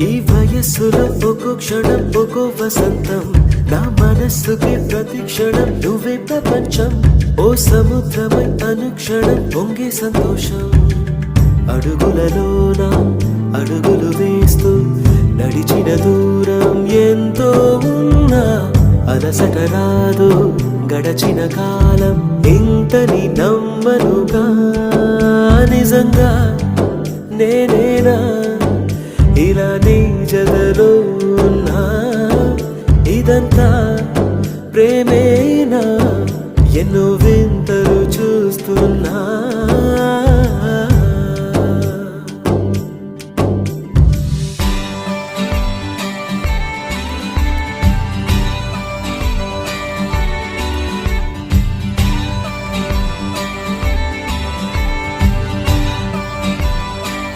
ఈ వయస్సులో ఒక్కో క్షణం ఒక్కో వసంతం, నా మనస్సుకి ప్రతి క్షణం నువ్వే ప్రపంచం. ఓ సముద్రమై అనుక్షణం పొంగే సంతోషం. అడుగులలోన అడుగులు వేస్తూ నడిచిన దూరం ఎంతో ఉన్నా అలసట రాదు గడచిన కాలం ఇంతని నమ్మనుగా. నిజంగా నేనేనా ఇలా నీ జగలో ఉన్నా? ఇదంతా ప్రేమేనా? ఎన్నో వింతలు చూస్తున్నా.